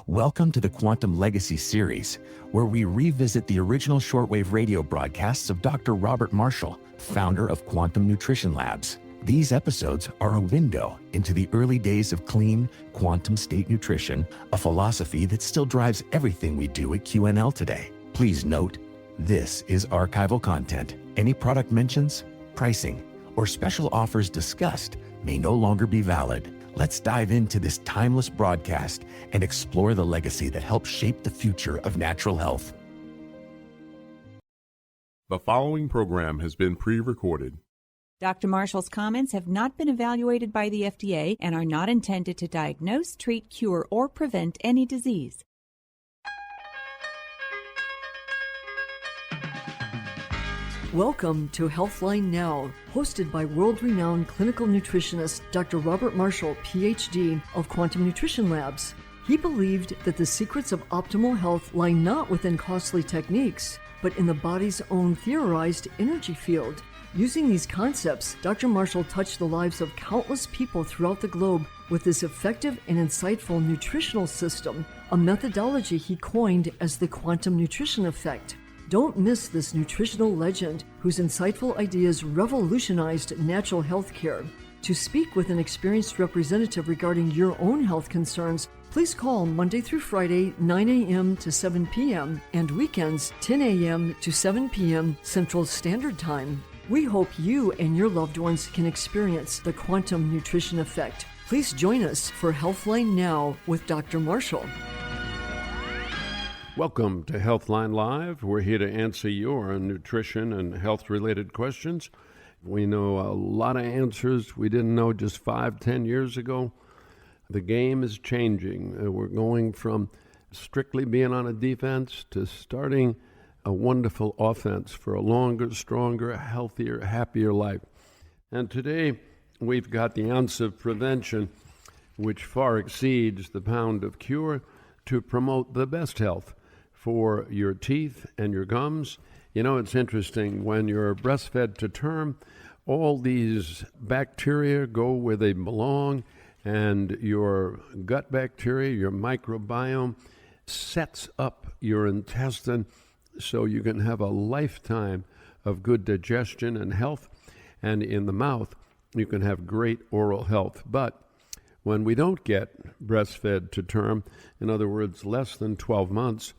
Welcome to the Quantum Legacy series, where we revisit the original shortwave radio broadcasts of Dr. Robert Marshall, founder of Quantum Nutrition Labs. These episodes are a window into the early days of clean, quantum state nutrition, a philosophy that still drives everything we do at QNL today. Please note, this is archival content. Any product mentions, pricing, or special offers discussed may no longer be valid. Let's dive into this timeless broadcast and explore the legacy that helped shape the future of natural health. The following program has been pre-recorded. Dr. Marshall's comments have not been evaluated by the FDA and are not intended to diagnose, treat, cure, or prevent any disease. Welcome to Healthline Now, hosted by world-renowned clinical nutritionist Dr. Robert Marshall, PhD, of Quantum Nutrition Labs. He believed that the secrets of optimal health lie not within costly techniques, but in the body's own theorized energy field. Using these concepts, Dr. Marshall touched the lives of countless people throughout the globe with this effective and insightful nutritional system, a methodology he coined as the quantum nutrition effect. Don't miss this nutritional legend whose insightful ideas revolutionized natural health care. To speak with an experienced representative regarding your own health concerns, please call Monday through Friday, 9 a.m. to 7 p.m. and weekends, 10 a.m. to 7 p.m. Central Standard Time. We hope you and your loved ones can experience the quantum nutrition effect. Please join us for Healthline Now with Dr. Marshall. Welcome to Healthline Live. We're here to answer your nutrition and health-related questions. We know a lot of answers we didn't know just 5-10 years ago. The game is changing. We're going from strictly being on a defense to starting a wonderful offense for a longer, stronger, healthier, happier life. And today we've got the ounce of prevention, which far exceeds the pound of cure, to promote the best health for your teeth and your gums. You know, it's interesting, when you're breastfed to term, all these bacteria go where they belong, and your gut bacteria, your microbiome, sets up your intestine so you can have a lifetime of good digestion and health, and in the mouth, you can have great oral health. But when we don't get breastfed to term, in other words, less than 12 months,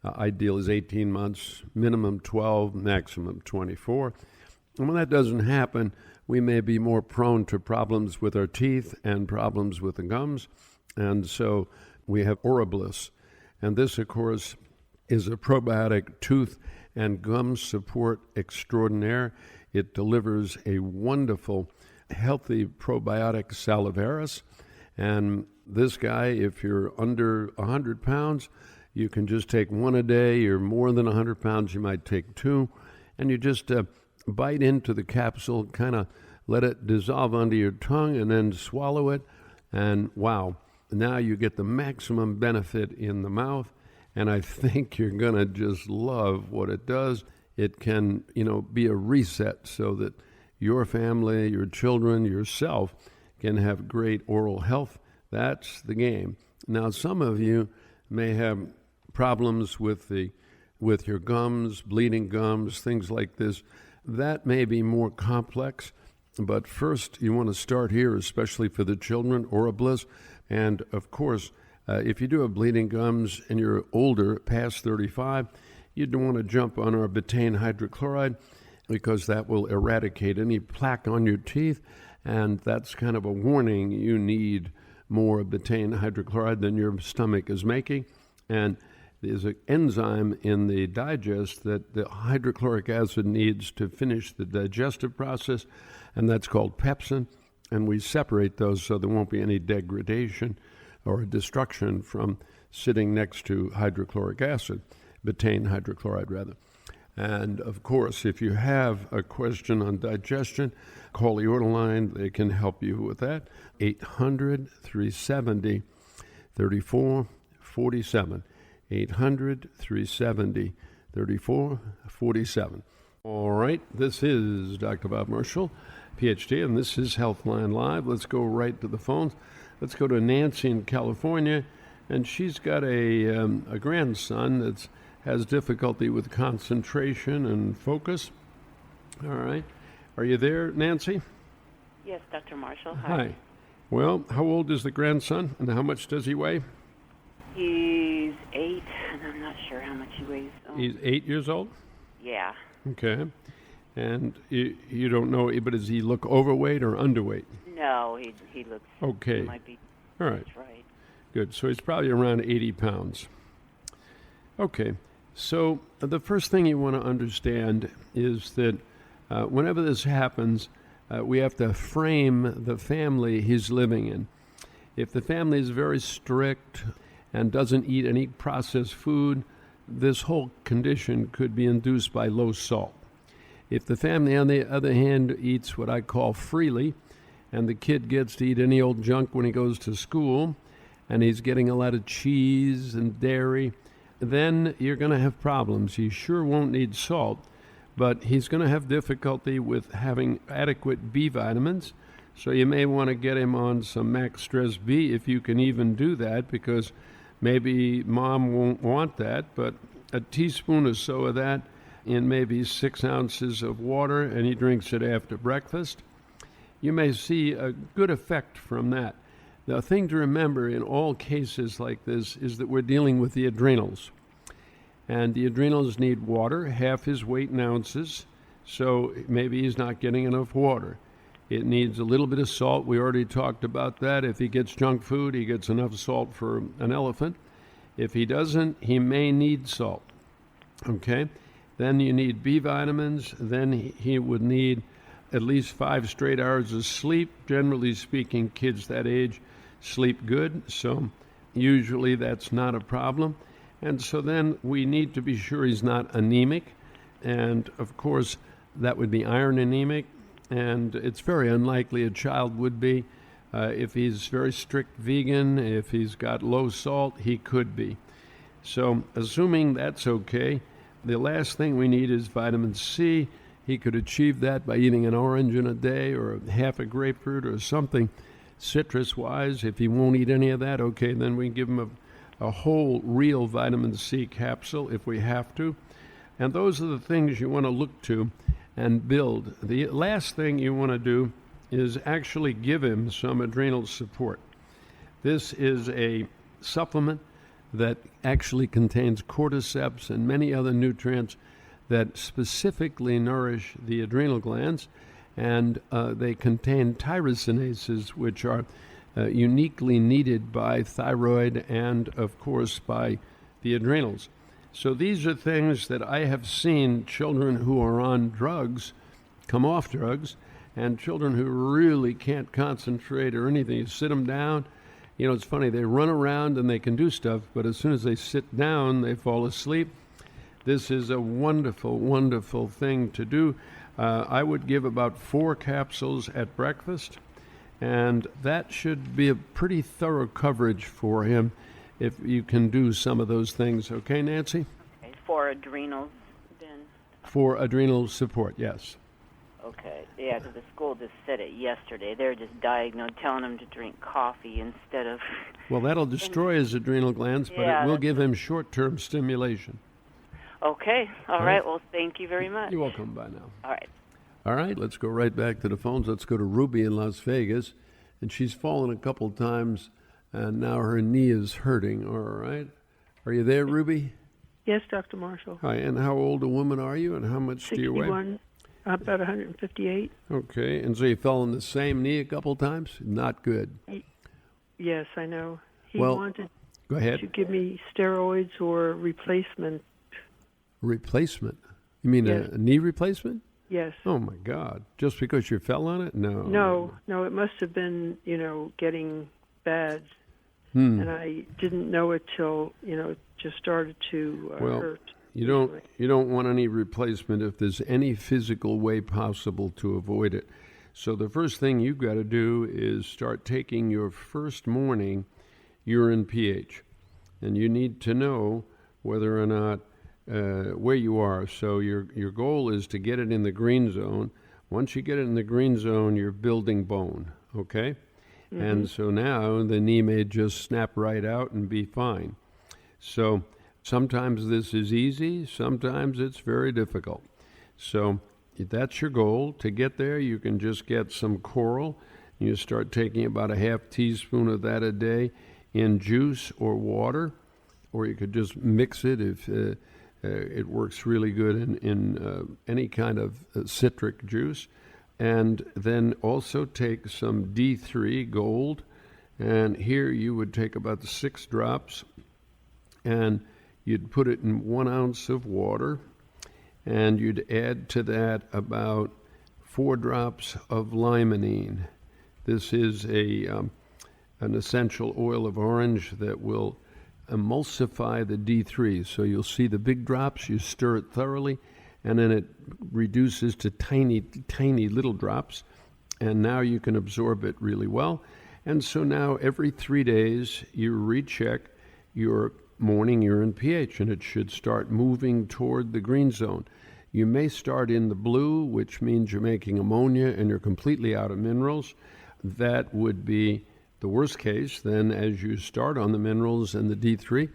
ideal is 18 months, minimum 12, maximum 24. And when that doesn't happen, we may be more prone to problems with our teeth and problems with the gums. And so we have Oral Bliss. And this, of course, is a probiotic tooth and gum support extraordinaire. It delivers a wonderful, healthy probiotic salivarius. And this guy, if you're under 100 pounds, you can just take one a day. You're more than 100 pounds, you might take two. And you just bite into the capsule, kind of let it dissolve under your tongue, and then swallow it. And wow, now you get the maximum benefit in the mouth. And I think you're going to just love what it does. It can, be a reset so that your family, your children, yourself can have great oral health. That's the game. Now, some of you may have problems with your gums, bleeding gums, things like this. That may be more complex, but first you want to start here, especially for the children, Oral Bliss. And of course, if you do have bleeding gums and you're older, past 35, you don't want to jump on our betaine hydrochloride, because that will eradicate any plaque on your teeth, and that's kind of a warning. You need more betaine hydrochloride than your stomach is making. And there's an enzyme in the digest that the hydrochloric acid needs to finish the digestive process, and that's called pepsin. And we separate those so there won't be any degradation or destruction from sitting next to hydrochloric acid, betaine hydrochloride rather. And of course, if you have a question on digestion, call the order line. They can help you with that. 800-370-3447. 800-370-3447. All right, this is Dr. Bob Marshall, PhD, and this is Healthline Live. Let's go right to the phones. Let's go to Nancy in California. And she's got a grandson that has difficulty with concentration and focus. All right. Are you there, Nancy? Yes, Dr. Marshall. Hi. Well, how old is the grandson, and how much does he weigh? He's 8, and I'm not sure how much he weighs. He's 8 years old? Yeah. Okay. And you don't know, but does he look overweight or underweight? No, he looks... Okay. He might be... All right. That's right. Good. So he's probably around 80 pounds. Okay. So the first thing you want to understand is that whenever this happens, we have to frame the family he's living in. If the family is very strict and doesn't eat any processed food, this whole condition could be induced by low salt. If the family, on the other hand, eats what I call freely, and the kid gets to eat any old junk when he goes to school, and he's getting a lot of cheese and dairy, then you're going to have problems. He sure won't need salt, but he's going to have difficulty with having adequate B vitamins. So you may want to get him on some Max Stress B if you can even do that, because maybe mom won't want that, but a teaspoon or so of that in maybe 6 ounces of water, and he drinks it after breakfast. You may see a good effect from that. The thing to remember in all cases like this is that we're dealing with the adrenals. And the adrenals need water, half his weight in ounces, so maybe he's not getting enough water. It needs a little bit of salt. We already talked about that. If he gets junk food, he gets enough salt for an elephant. If he doesn't, he may need salt. Okay? Then you need B vitamins. Then he would need at least 5 straight hours of sleep. Generally speaking, kids that age sleep good, so usually that's not a problem. And so then we need to be sure he's not anemic. And of course, that would be iron anemic. And it's very unlikely a child would be. If he's very strict vegan, if he's got low salt, he could be. So assuming that's okay, the last thing we need is vitamin C. He could achieve that by eating an orange in a day or half a grapefruit or something citrus-wise. If he won't eat any of that, okay, then we give him a whole real vitamin C capsule if we have to. And those are the things you want to look to and build. The last thing you want to do is actually give him some adrenal support. This is a supplement that actually contains cordyceps and many other nutrients that specifically nourish the adrenal glands, and they contain tyrosinases, which are uniquely needed by thyroid and, of course, by the adrenals. So these are things that I have seen children who are on drugs come off drugs, and children who really can't concentrate or anything. You sit them down, you know, it's funny, they run around and they can do stuff, but as soon as they sit down, they fall asleep. This is a wonderful, wonderful thing to do. I would give about 4 capsules at breakfast, and that should be a pretty thorough coverage for him if you can do some of those things. Okay, Nancy? Okay, for adrenals, then? For adrenal support, yes. Okay, yeah, because the school just said it yesterday. They're just telling him to drink coffee instead of... Well, that'll destroy his adrenal glands, but Yeah, it will give him short-term stimulation. Okay, all right. Well, thank you very much. You're welcome. Bye now. All right. All right, let's go right back to the phones. Let's go to Ruby in Las Vegas. And she's fallen a couple times, and now her knee is hurting. All right. Are you there, Ruby? Yes, Dr. Marshall. Hi, and how old a woman are you, and how much do you weigh? 61, about 158. Okay, and so you fell on the same knee a couple times? Not good. Yes, I know. He Well, wanted Go ahead. to give me steroids or replacement. Replacement? You mean Yes. a knee replacement? Yes. Oh, my God. Just because you fell on it? No. No, it must have been, getting bad. And I didn't know it till, it just started to hurt. You don't want any replacement if there's any physical way possible to avoid it. So the first thing you've got to do is start taking your first morning urine pH. And you need to know whether or not where you are. So your goal is to get it in the green zone. Once you get it in the green zone, you're building bone, okay? And so now the knee may just snap right out and be fine. So sometimes this is easy, sometimes it's very difficult. So if that's your goal. To get there, you can just get some coral. You start taking about a half teaspoon of that a day in juice or water, or you could just mix it if it works really good in any kind of citric juice. And then also take some D3 gold, and here you would take about 6 drops, and you'd put it in 1 ounce of water, and you'd add to that about 4 drops of limonene. This is an essential oil of orange that will emulsify the D3. So you'll see the big drops, you stir it thoroughly, and then it reduces to tiny, tiny little drops, and now you can absorb it really well. And so now every 3 days you recheck your morning urine pH, and it should start moving toward the green zone. You may start in the blue, which means you're making ammonia and you're completely out of minerals. That would be the worst case. Then as you start on the minerals and the D3,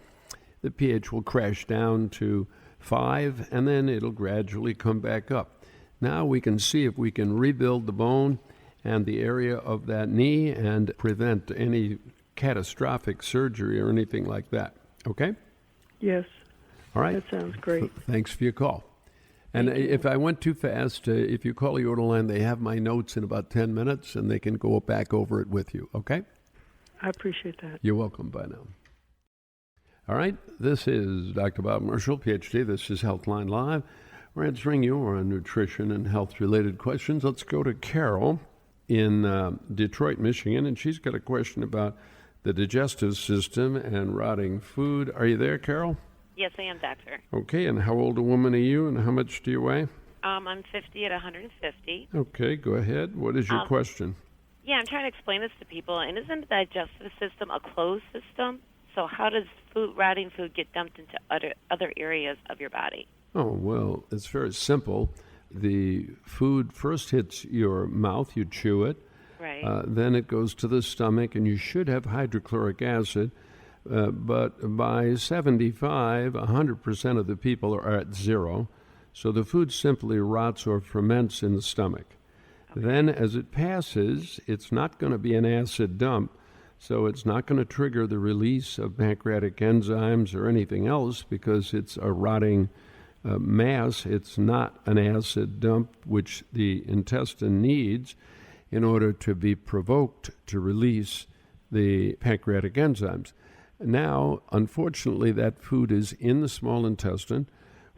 the pH will crash down to 5, and then it'll gradually come back up. Now we can see if we can rebuild the bone and the area of that knee and prevent any catastrophic surgery or anything like that. Okay? Yes. All right. That sounds great. Thanks for your call. And if I went too fast, if you call the order line, they have my notes in about 10 minutes, and they can go back over it with you. Okay? I appreciate that. You're welcome. Bye now. All right, this is Dr. Bob Marshall, PhD. This is Healthline Live. We're answering your nutrition and health-related questions. Let's go to Carol in Detroit, Michigan, and she's got a question about the digestive system and rotting food. Are you there, Carol? Yes, I am, doctor. Okay, and how old a woman are you, and how much do you weigh? I'm 50 at 150. Okay, go ahead. What is your question? Yeah, I'm trying to explain this to people, and isn't the digestive system a closed system? So how does rotting food get dumped into other areas of your body? Oh, well, it's very simple. The food first hits your mouth, you chew it. Right. Then it goes to the stomach, and you should have hydrochloric acid. But by 75, 100% of the people are at 0. So the food simply rots or ferments in the stomach. Okay. Then as it passes, it's not going to be an acid dump. So it's not going to trigger the release of pancreatic enzymes or anything else because it's a rotting mass. It's not an acid dump, which the intestine needs in order to be provoked to release the pancreatic enzymes. Now, unfortunately, that food is in the small intestine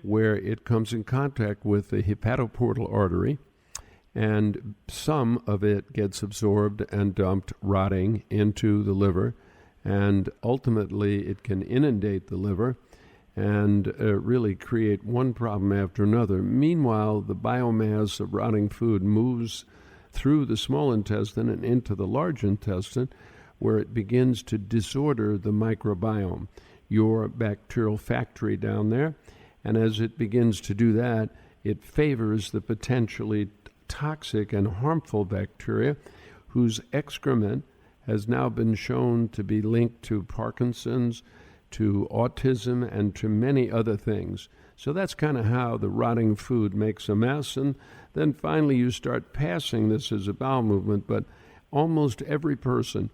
where it comes in contact with the hepatoportal artery, and some of it gets absorbed and dumped, rotting into the liver, and ultimately it can inundate the liver and really create one problem after another. Meanwhile, the biomass of rotting food moves through the small intestine and into the large intestine, where it begins to disorder the microbiome, your bacterial factory down there. And as it begins to do that, it favors the potentially toxic and harmful bacteria whose excrement has now been shown to be linked to Parkinson's, to autism, and to many other things. So that's kind of how the rotting food makes a mess. And then finally you start passing this as a bowel movement, but almost every person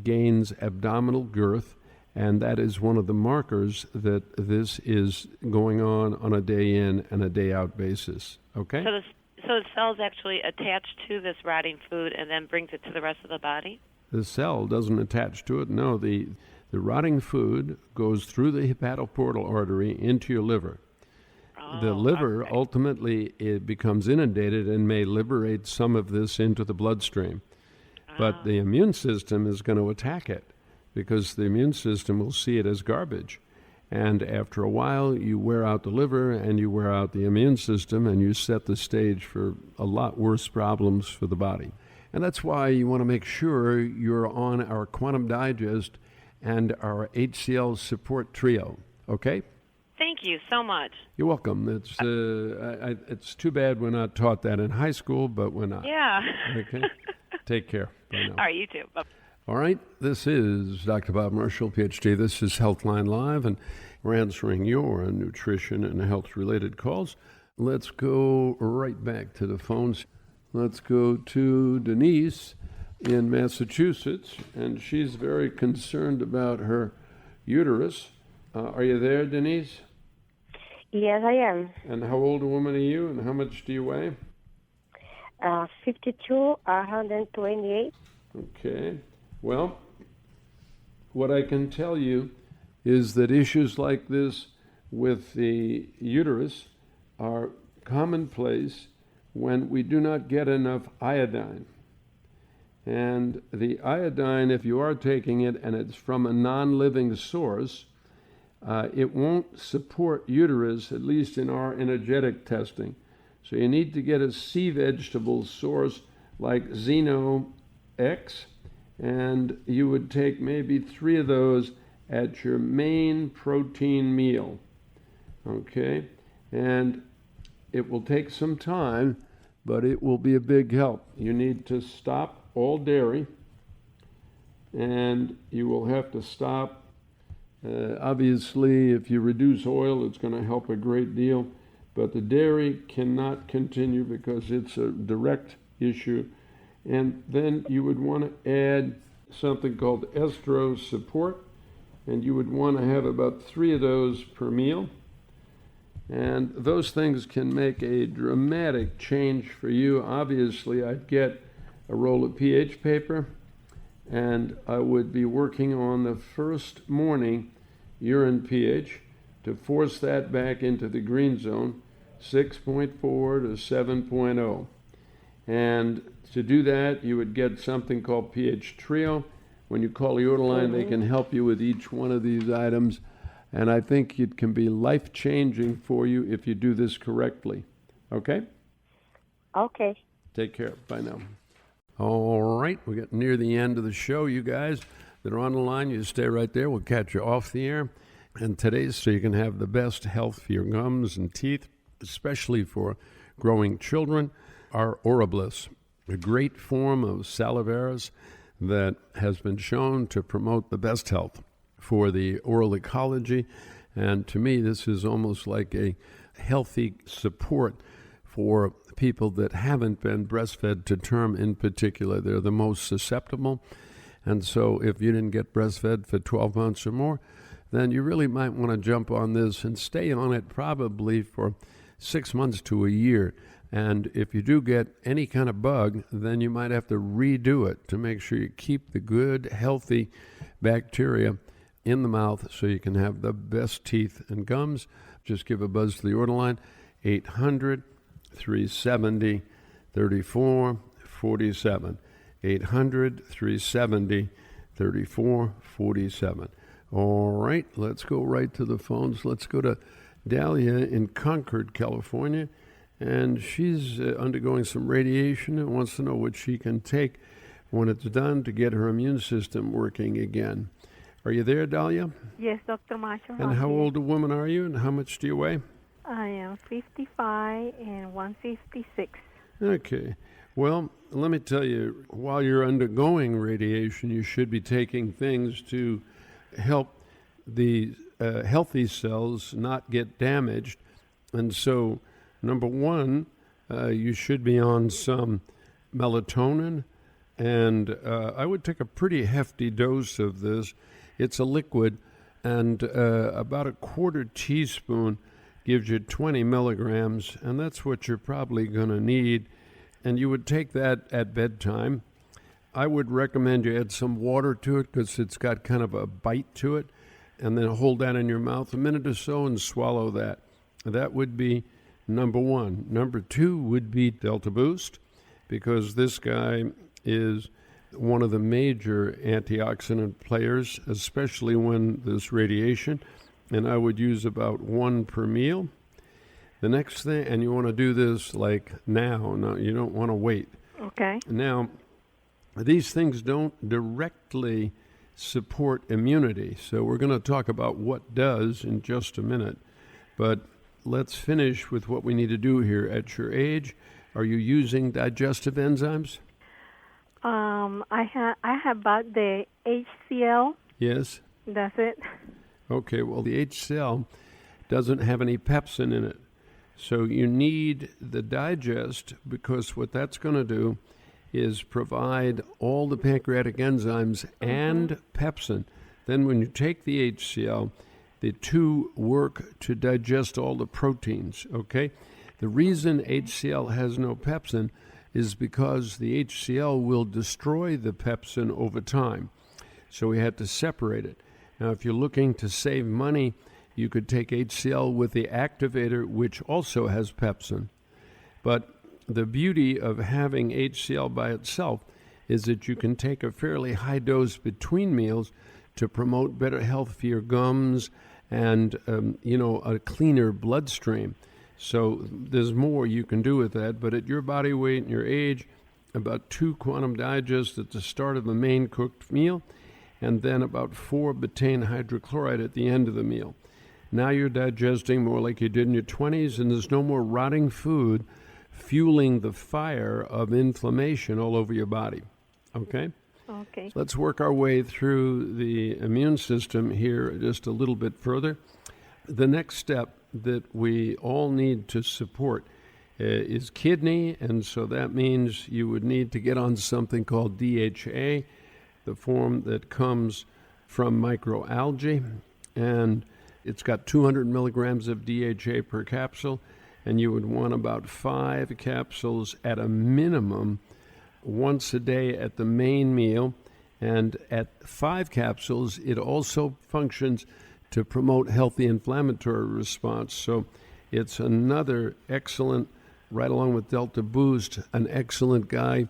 gains abdominal girth, and that is one of the markers that this is going on a day in and a day out basis. Okay? So the cells actually attach to this rotting food and then brings it to the rest of the body? The cell doesn't attach to it. No, the rotting food goes through the hepatoportal artery into your liver. Oh, the liver okay. ultimately it becomes inundated and may liberate some of this into the bloodstream. But the immune system is going to attack it because the immune system will see it as garbage. And after a while, you wear out the liver and you wear out the immune system, and you set the stage for a lot worse problems for the body. And that's why you want to make sure you're on our Quantum Digest and our HCL support trio, okay? Thank you so much. You're welcome. It's too bad we're not taught that in high school, but we're not. Yeah. Okay? Take care. Bye now. All right, you too. Bye. All right, this is Dr. Bob Marshall, PhD. This is Healthline Live, and we're answering your nutrition and health-related calls. Let's go right back to the phones. Let's go to Denise in Massachusetts, and she's very concerned about her uterus. Are you there, Denise? Yes, I am. And how old a woman are you, and how much do you weigh? 52, 128. Okay. Well, what I can tell you is that issues like this with the uterus are commonplace when we do not get enough iodine. And the iodine, if you are taking it and it's from a non-living source, it won't support uterus, at least in our energetic testing. So you need to get a sea vegetable source like Xeno X, and you would take maybe 3 of those at your main protein meal. Okay? And it will take some time, but it will be a big help. You need to stop all dairy, and you will have to stop. Obviously, if you reduce oil, it's going to help a great deal, but the dairy cannot continue because it's a direct issue. And then you would want to add something called estro support, and you would want to have about 3 of those per meal. And those things can make a dramatic change for you. Obviously, I'd get a roll of pH paper, and I would be working on the first morning urine pH to force that back into the green zone, 6.4 to 7.0. And to do that, you would get something called pH Trio. When you call the order line, they can help you with each one of these items. And I think it can be life-changing for you if you do this correctly. Okay? Okay. Take care. Bye now. All right, we're getting near the end of the show. You guys that are on the line, you stay right there. We'll catch you off the air. And today's so you can have the best health for your gums and teeth, especially for growing children, are Oral Bliss, a great form of salivarius that has been shown to promote the best health for the oral ecology. And to me, this is almost like a healthy support for people that haven't been breastfed to term in particular. They're the most susceptible. And so if you didn't get breastfed for 12 months or more, then you really might want to jump on this and stay on it probably for 6 months to a year. And if you do get any kind of bug, then you might have to redo it to make sure you keep the good, healthy bacteria in the mouth so you can have the best teeth and gums. Just give a buzz to the order line, 800-370-3447. 800-370-3447. All right, let's go right to the phones. Let's go to Dahlia in Concord, California. And she's undergoing some radiation and wants to know what she can take when it's done to get her immune system working again. Are you there, Dahlia? Yes, Dr. Marshall. And how old a woman are you, and how much do you weigh? I am 55 and 156. Okay. Well, let me tell you, while you're undergoing radiation, you should be taking things to help the healthy cells not get damaged. And so, number one, you should be on some melatonin, and I would take a pretty hefty dose of this. It's a liquid, and about a quarter teaspoon gives you 20 milligrams, and that's what you're probably going to need. And you would take that at bedtime. I would recommend you add some water to it because it's got kind of a bite to it, and then hold that in your mouth a minute or so and swallow that. That would be number one. Number two would be Delta Boost, because this guy is one of the major antioxidant players, especially when there's radiation, and I would use about 1 per meal. The next thing, and you want to do this like now, no, you don't want to wait. Okay. Now, these things don't directly support immunity, so we're going to talk about what does in just a minute, but let's finish with what we need to do here. At your age, are you using digestive enzymes? I have bought the HCl. Yes? That's it. Okay, well, the HCl doesn't have any pepsin in it. So you need the digest, because what that's going to do is provide all the pancreatic enzymes and pepsin. Then when you take the HCl, the two work to digest all the proteins, okay? The reason HCl has no pepsin is because the HCl will destroy the pepsin over time. So we had to separate it. Now, if you're looking to save money, you could take HCl with the activator, which also has pepsin. But the beauty of having HCl by itself is that you can take a fairly high dose between meals to promote better health for your gums and, a cleaner bloodstream. So there's more you can do with that. But at your body weight and your age, about 2 Quantum Digests at the start of the main cooked meal, and then about 4 betaine hydrochloride at the end of the meal. Now you're digesting more like you did in your 20s, and there's no more rotting food fueling the fire of inflammation all over your body. Okay? Okay. So let's work our way through the immune system here just a little bit further. The next step that we all need to support is kidney, and so that means you would need to get on something called DHA, the form that comes from microalgae, and it's got 200 milligrams of DHA per capsule, and you would want about 5 capsules at a minimum once a day at the main meal. And at 5 capsules, it also functions to promote healthy inflammatory response. So it's another excellent, right along with Delta Boost, an excellent guy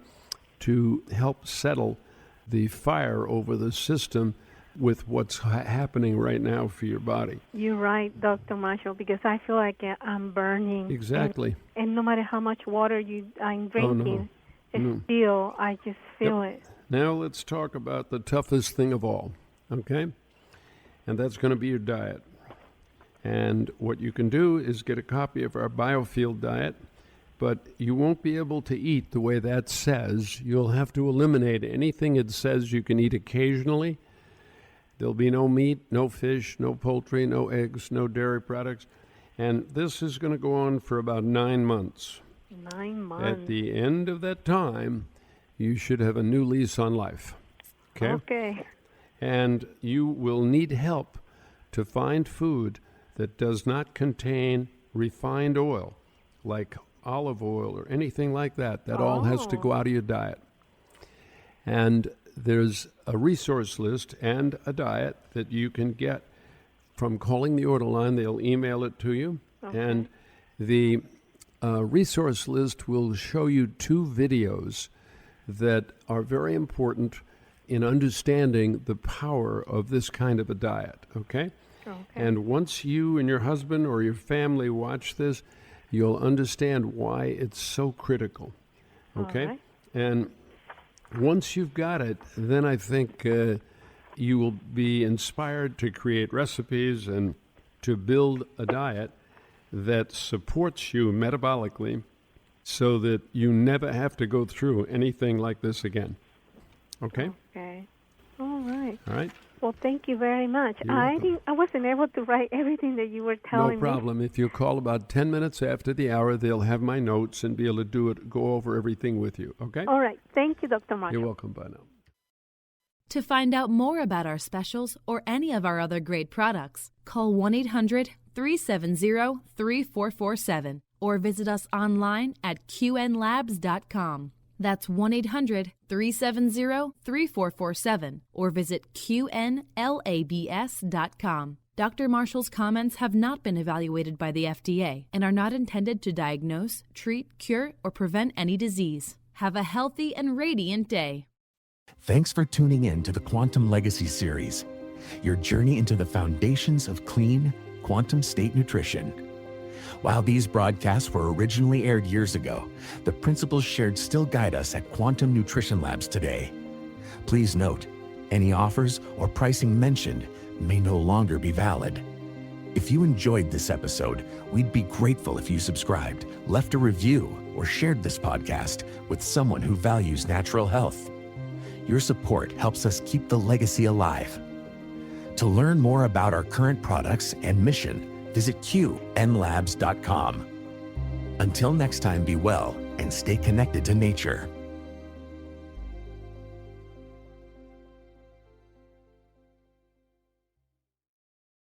to help settle the fire over the system with what's happening right now for your body. You're right, Dr. Marshall, because I feel like I'm burning. Exactly. And no matter how much water I'm drinking, still I just feel it. Now let's talk about the toughest thing of all, okay? And that's going to be your diet. And what you can do is get a copy of our Biofield diet, but you won't be able to eat the way that says. You'll have to eliminate anything it says you can eat occasionally. There'll be no meat, no fish, no poultry, no eggs, no dairy products. And this is going to go on for about 9 months. 9 months. At the end of that time, you should have a new lease on life. Okay? Okay. And you will need help to find food that does not contain refined oil, like olive oil or anything like that. That all has to go out of your diet. And there's a resource list and a diet that you can get from calling the order line. They'll email it to you. Okay. And the resource list will show you 2 videos that are very important in understanding the power of this kind of a diet, okay? And once you and your husband or your family watch this, you'll understand why it's so critical, okay? Right. And once you've got it, then I think you will be inspired to create recipes and to build a diet that supports you metabolically so that you never have to go through anything like this again. Okay? Okay. All right. All right. Well, thank you very much. I wasn't able to write everything that you were telling me. No problem. If you call about 10 minutes after the hour, they'll have my notes and be able to go over everything with you. Okay? All right. Thank you, Dr. Marshall. You're welcome. Bye now. To find out more about our specials or any of our other great products, call 1-800-370-3447 or visit us online at qnlabs.com. That's 1-800-370-3447 or visit qnlabs.com. Dr. Marshall's comments have not been evaluated by the FDA and are not intended to diagnose, treat, cure, or prevent any disease. Have a healthy and radiant day. Thanks for tuning in to the Quantum Legacy series, your journey into the foundations of clean, quantum state nutrition. While these broadcasts were originally aired years ago, the principles shared still guide us at Quantum Nutrition Labs today. Please note, any offers or pricing mentioned may no longer be valid. If you enjoyed this episode, we'd be grateful if you subscribed, left a review, or shared this podcast with someone who values natural health. Your support helps us keep the legacy alive. To learn more about our current products and mission, visit qnlabs.com. Until next time, be well and stay connected to nature.